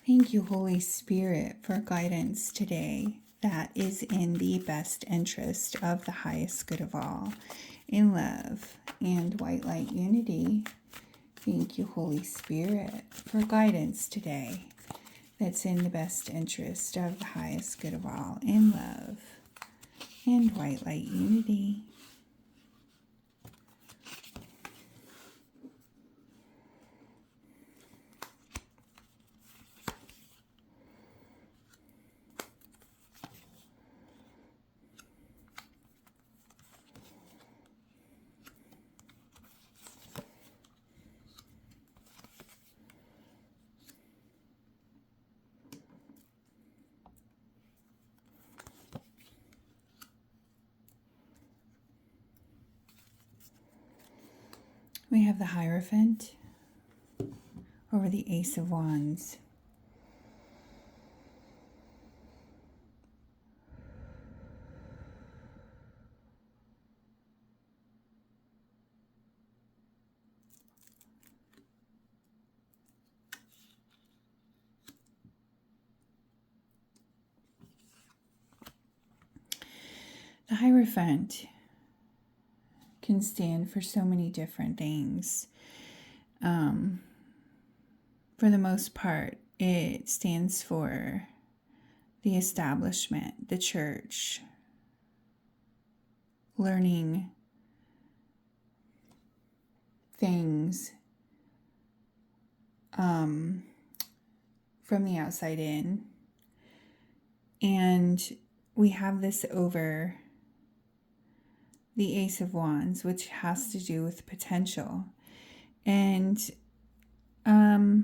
Thank you, Holy Spirit, for guidance today that is in the best interest of the highest good of all, in love and white light unity. Thank you, Holy Spirit, for guidance today that's in the best interest of the highest good of all, in love and white light unity. We have the Hierophant over the Ace of Wands. The Hierophant can stand for so many different things. For the most part, it stands for the establishment, the church, learning things from the outside in. And we have this over the Ace of Wands, which has to do with potential. And the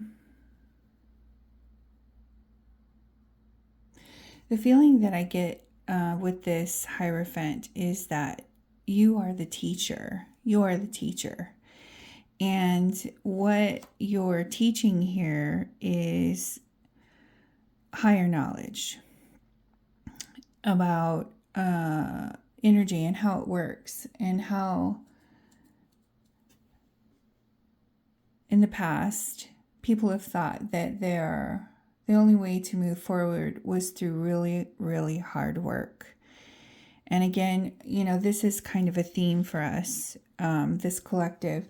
feeling that I get with this Hierophant is that you are the teacher. You are the teacher. And what you're teaching here is higher knowledge about energy and how it works, and how in the past people have thought that the only way to move forward was through really, really hard work. And again, this is kind of a theme for us, this collective,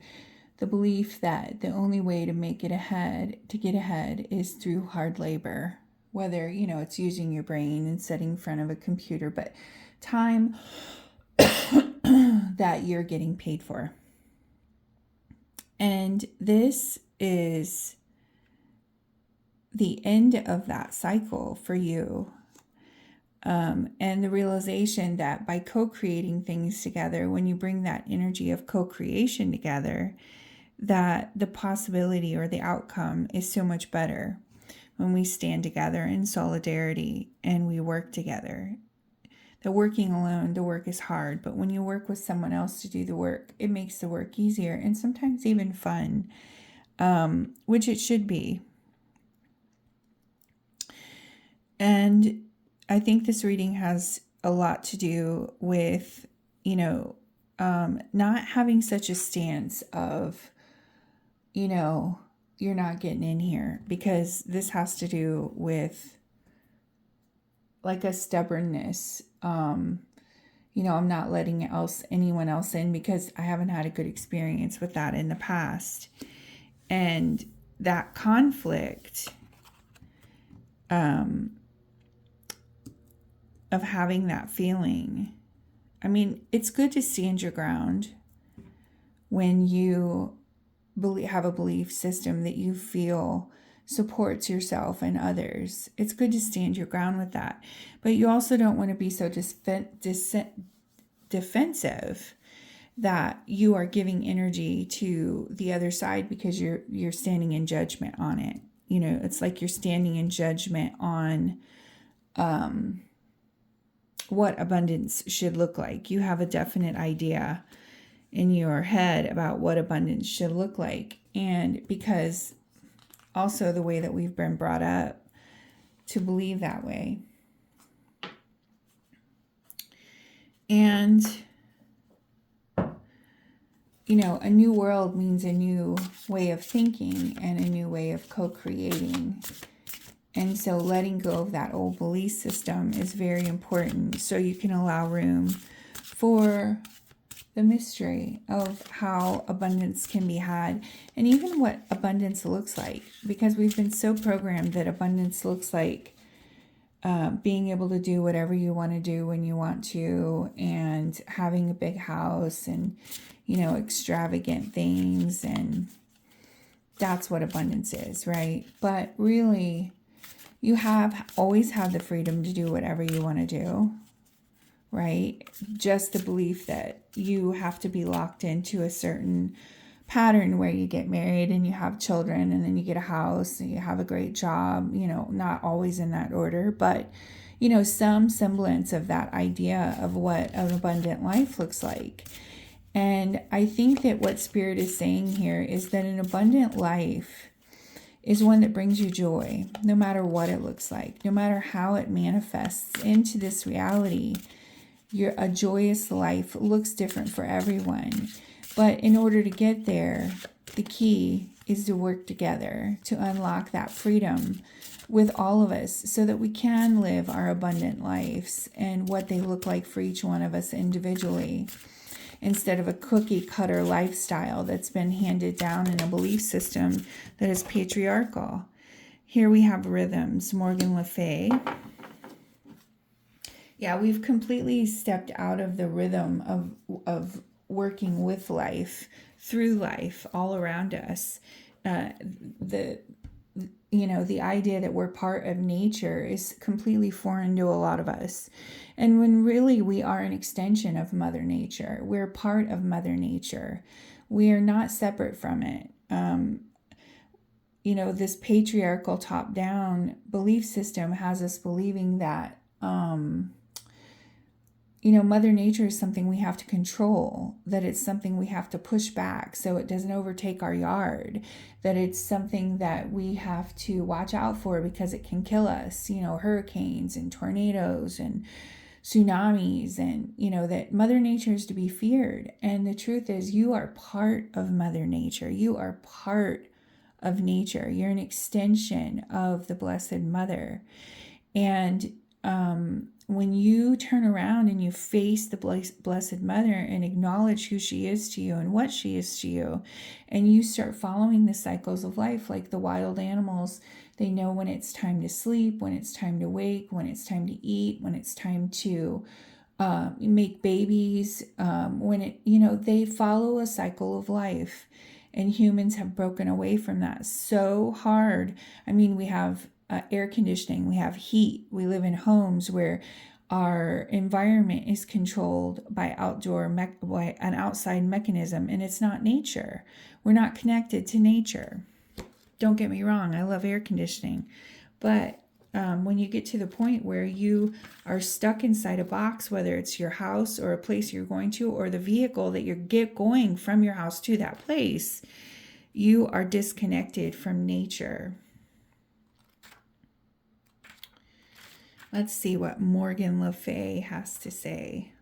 the belief that the only way to get ahead is through hard labor, whether, it's using your brain and sitting in front of a computer, but time that you're getting paid for. And this is the end of that cycle for you. And the realization that by co-creating things together, when you bring that energy of co-creation together, that the possibility or the outcome is so much better when we stand together in solidarity and we work together. The working alone, the work is hard, but when you work with someone else to do the work, it makes the work easier and sometimes even fun, which it should be. And I think this reading has a lot to do with, not having such a stance of, you're not getting in here, because this has to do with like a stubbornness. I'm not letting anyone else in because I haven't had a good experience with that in the past. And that conflict of having that feeling. I mean, it's good to stand your ground when you have a belief system that you feel supports yourself and others. It's good to stand your ground with that. But you also don't want to be so defensive that you are giving energy to the other side because you're standing in judgment on it. It's like you're standing in judgment on what abundance should look like. You have a definite idea in your head about what abundance should look like. And because also the way that we've been brought up to believe that way. And, a new world means a new way of thinking and a new way of co-creating. And so letting go of that old belief system is very important so you can allow room for the mystery of how abundance can be had and even what abundance looks like, because we've been so programmed that abundance looks like being able to do whatever you want to do when you want to, and having a big house and, extravagant things. And that's what abundance is, right? But really, you always have the freedom to do whatever you want to do, right? Just the belief that you have to be locked into a certain pattern where you get married and you have children and then you get a house and you have a great job, not always in that order, but, some semblance of that idea of what an abundant life looks like. And I think that what Spirit is saying here is that an abundant life is one that brings you joy, no matter what it looks like, no matter how it manifests into this reality. A joyous life looks different for everyone. But in order to get there, the key is to work together to unlock that freedom with all of us so that we can live our abundant lives and what they look like for each one of us individually, instead of a cookie cutter lifestyle that's been handed down in a belief system that is patriarchal. Here we have rhythms, Morgan Le Fay. Yeah, we've completely stepped out of the rhythm of working with life, through life, all around us. The idea that we're part of nature is completely foreign to a lot of us. And when really we are an extension of Mother Nature, we're part of Mother Nature. We are not separate from it. This patriarchal top-down belief system has us believing that Mother Nature is something we have to control, that it's something we have to push back so it doesn't overtake our yard, that it's something that we have to watch out for because it can kill us, hurricanes and tornadoes and tsunamis, and, that Mother Nature is to be feared. And the truth is, you are part of Mother Nature. You are part of nature. You're an extension of the Blessed Mother. And, when you turn around and you face the Blessed Mother and acknowledge who she is to you and what she is to you, and you start following the cycles of life like the wild animals, they know when it's time to sleep, when it's time to wake, when it's time to eat, when it's time to make babies, they follow a cycle of life. And humans have broken away from that so hard. I mean, we have air conditioning, we have heat, we live in homes where our environment is controlled by an outside mechanism, and it's not nature. We're not connected to nature. Don't get me wrong, I love air conditioning, but when you get to the point where you are stuck inside a box, whether it's your house or a place you're going to, or the vehicle that you're going from your house to that place, you are disconnected from nature. Let's see what Morgan Le Fay has to say.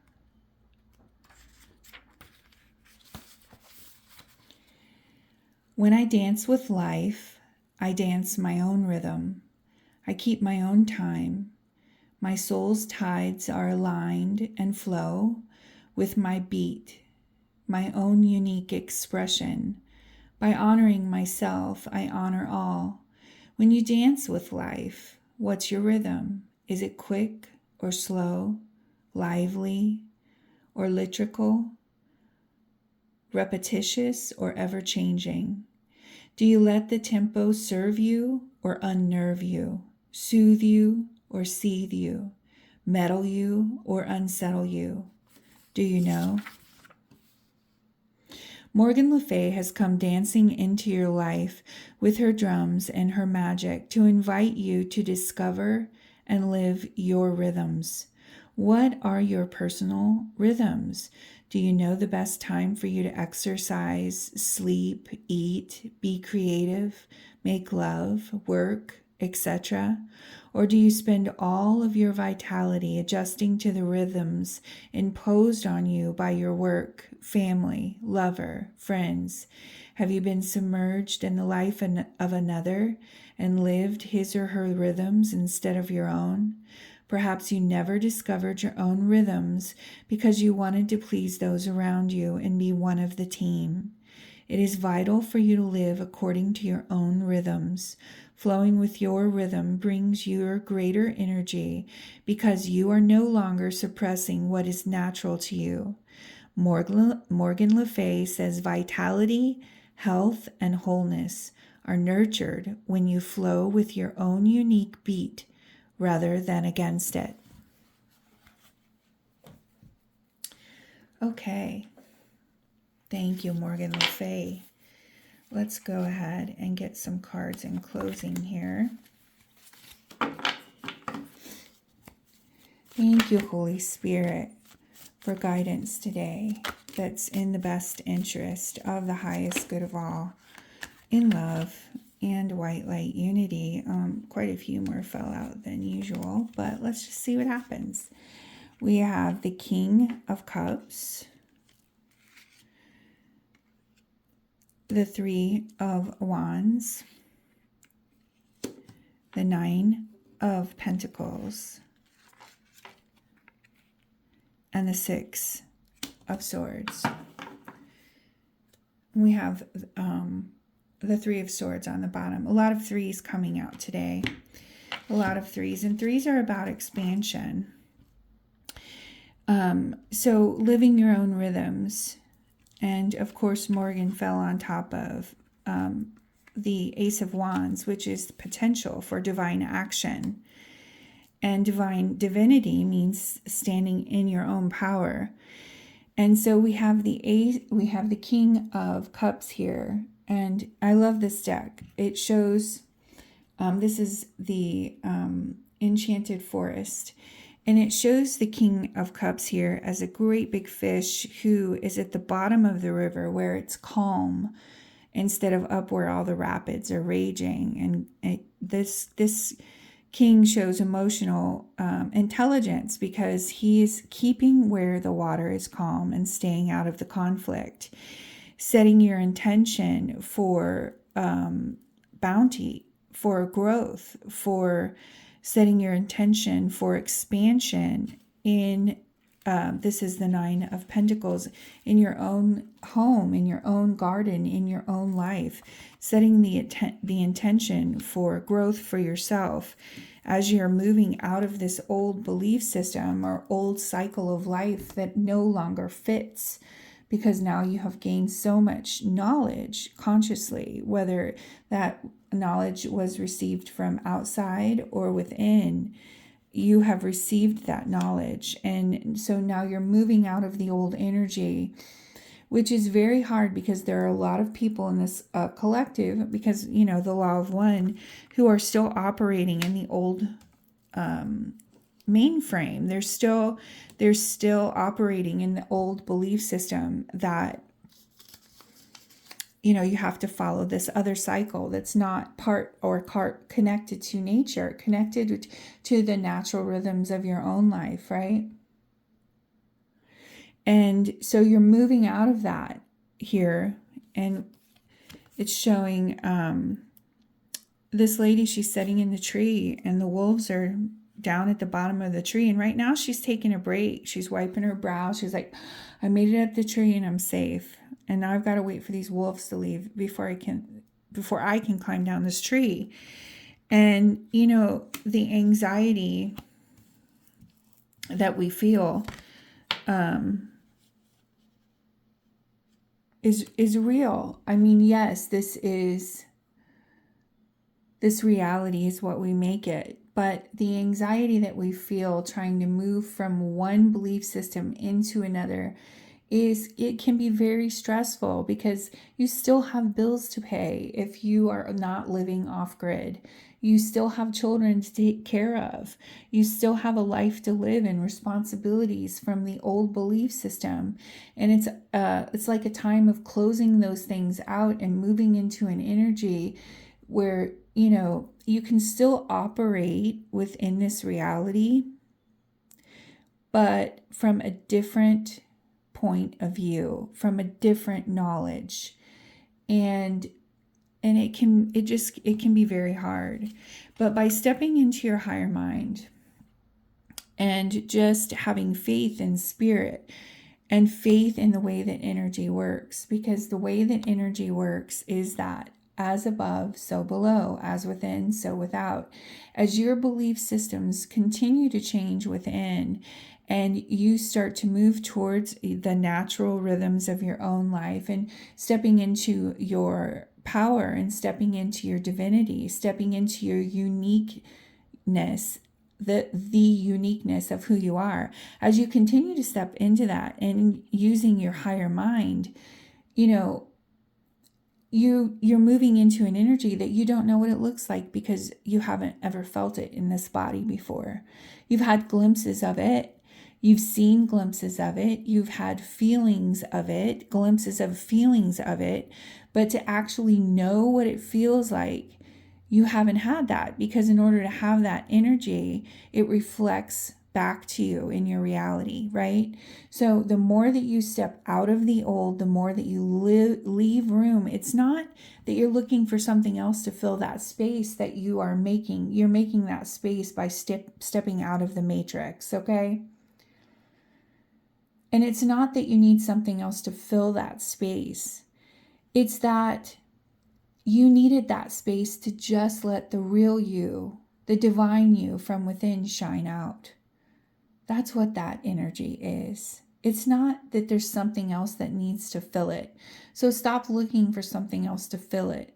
When I dance with life, I dance my own rhythm. I keep my own time. My soul's tides are aligned and flow with my beat, my own unique expression. By honoring myself, I honor all. When you dance with life, what's your rhythm? Is it quick or slow, lively or liturgical, repetitious or ever-changing? Do you let the tempo serve you or unnerve you, soothe you or seethe you, mettle you or unsettle you? Do you know? Morgan Le Fay has come dancing into your life with her drums and her magic to invite you to discover and live your rhythms. What are your personal rhythms? Do you know the best time for you to exercise, sleep, eat, be creative, make love, work, etc.? Or do you spend all of your vitality adjusting to the rhythms imposed on you by your work, family, lover, friends? Have you been submerged in the life of another and lived his or her rhythms instead of your own? Perhaps you never discovered your own rhythms because you wanted to please those around you and be one of the team. It is vital for you to live according to your own rhythms. Flowing with your rhythm brings your greater energy because you are no longer suppressing what is natural to you. Morgan Le Fay says vitality, health, and wholeness are nurtured when you flow with your own unique beat rather than against it. Okay. Thank you, Morgan Le Fay. Let's go ahead and get some cards in closing here. Thank you, Holy Spirit, for guidance today that's in the best interest of the highest good of all, in love and white light unity. Quite a few more fell out than usual, but let's just see what happens. We have the King of Cups, the Three of Wands, the Nine of Pentacles, and the Six of Swords. We have the Three of Swords on the bottom. A lot of threes coming out today. A lot of threes. And threes are about expansion. So living your own rhythms. And of course, Morgan fell on top of the Ace of Wands, which is the potential for divine action. And divinity means standing in your own power. And so we have the King of Cups here. And I love this deck. It shows, this is the Enchanted Forest. And it shows the King of Cups here as a great big fish who is at the bottom of the river where it's calm instead of up where all the rapids are raging. And this King shows emotional intelligence because he's keeping where the water is calm and staying out of the conflict, setting your intention for bounty, for growth, for setting your intention for expansion in, this is the Nine of Pentacles, in your own home, in your own garden, in your own life, setting the intention for growth for yourself as you're moving out of this old belief system or old cycle of life that no longer fits, because now you have gained so much knowledge consciously, whether that knowledge was received from outside or within. You have received that knowledge. And so now you're moving out of the old energy, which is very hard because there are a lot of people in this collective, because, you know, the law of one, who are still operating in the old mainframe. They're still operating in the old belief system that, you know, you have to follow this other cycle that's not connected to nature, connected to the natural rhythms of your own life, right? And so you're moving out of that here. And it's showing this lady, she's sitting in the tree and the wolves are down at the bottom of the tree. And right now she's taking a break. She's wiping her brow. She's like, I made it up the tree and I'm safe. And now I've got to wait for these wolves to leave before I can climb down this tree. And, you know, the anxiety that we feel is real. I mean, yes, this reality is what we make it. But the anxiety that we feel trying to move from one belief system into another it can be very stressful, because you still have bills to pay if you are not living off grid. You still have children to take care of. You still have a life to live and responsibilities from the old belief system. And it's like a time of closing those things out and moving into an energy where, you know, you can still operate within this reality, but from a different point of view, from a different knowledge. And it can be very hard. But by stepping into your higher mind and just having faith in spirit and faith in the way that energy works, because the way that energy works is that as above, so below, as within, so without. As your belief systems continue to change within, and you start to move towards the natural rhythms of your own life and stepping into your power and stepping into your divinity, stepping into your uniqueness, the uniqueness of who you are. As you continue to step into that and using your higher mind, you're moving into an energy that you don't know what it looks like because you haven't ever felt it in this body before. You've had glimpses of it. You've seen glimpses of it. You've had feelings of it, glimpses of feelings of it. But to actually know what it feels like, you haven't had that, because in order to have that energy, it reflects back to you in your reality, right? So the more that you step out of the old, the more that you leave room. It's not that you're looking for something else to fill that space that you are making. You're making that space by stepping out of the matrix, okay? And it's not that you need something else to fill that space. It's that you needed that space to just let the real you, the divine you from within, shine out. That's what that energy is. It's not that there's something else that needs to fill it. So stop looking for something else to fill it.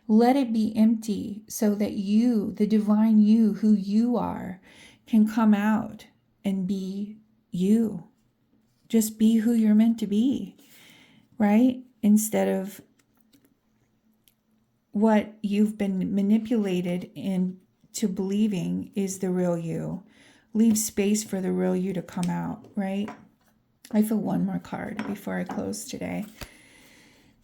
Let it be empty so that you, the divine you, who you are, can come out and be you. Just be who you're meant to be, right? Instead of what you've been manipulated into believing is the real you. Leave space for the real you to come out, right? I feel one more card before I close today.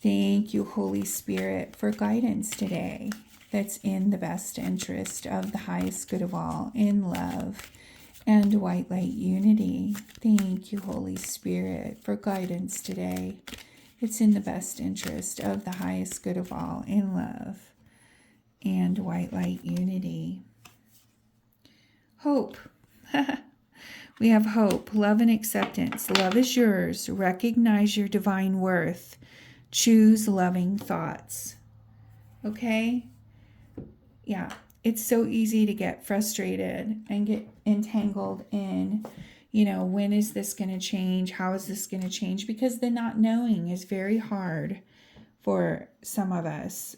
Thank you, Holy Spirit, for guidance today that's in the best interest of the highest good of all, in love and white light unity. Thank you, Holy Spirit, for guidance today. It's in the best interest of the highest good of all, in love and white light unity. Hope. We have hope, love, and acceptance. Love is yours. Recognize your divine worth. Choose loving thoughts. Okay? Yeah. It's so easy to get frustrated and get entangled in, when is this going to change? How is this going to change? Because the not knowing is very hard for some of us.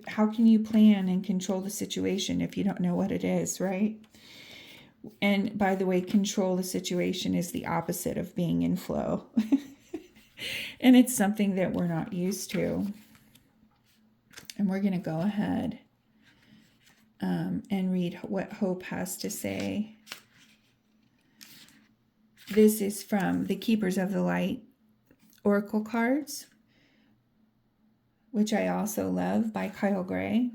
How can you plan and control the situation if you don't know what it is, right? And by the way, control the situation is the opposite of being in flow. And it's something that we're not used to. And we're going to go ahead and read what Hope has to say. This is from the Keepers of the Light Oracle cards, which I also love, by Kyle Gray.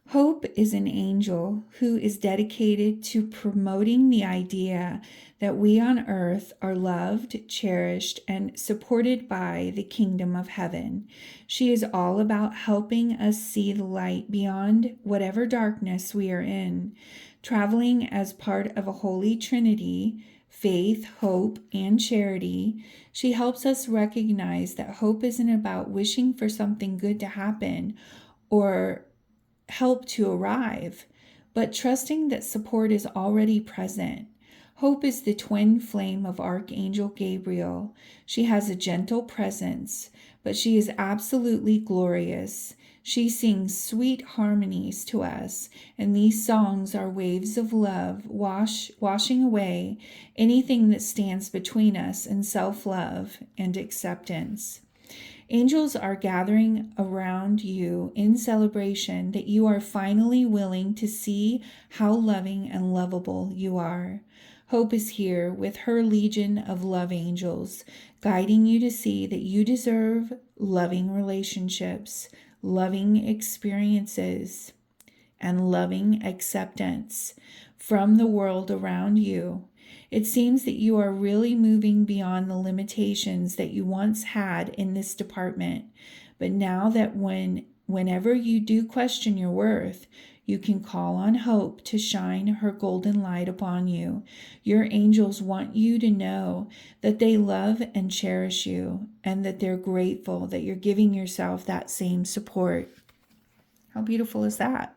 Hope is an angel who is dedicated to promoting the idea that we on earth are loved, cherished, and supported by the kingdom of heaven. She is all about helping us see the light beyond whatever darkness we are in, traveling as part of a holy trinity, faith, hope, and charity. She helps us recognize that hope isn't about wishing for something good to happen or help to arrive, but trusting that support is already present. Hope is the twin flame of Archangel Gabriel. She has a gentle presence, but she is absolutely glorious. She sings sweet harmonies to us, and these songs are waves of love, washing away anything that stands between us and self-love and acceptance. Angels are gathering around you in celebration that you are finally willing to see how loving and lovable you are. Hope is here with her legion of love angels, guiding you to see that you deserve loving relationships, loving experiences, and loving acceptance from the world around you. It seems that you are really moving beyond the limitations that you once had in this department. But now that whenever you do question your worth, you can call on hope to shine her golden light upon you. Your angels want you to know that they love and cherish you, and that they're grateful that you're giving yourself that same support. How beautiful is that?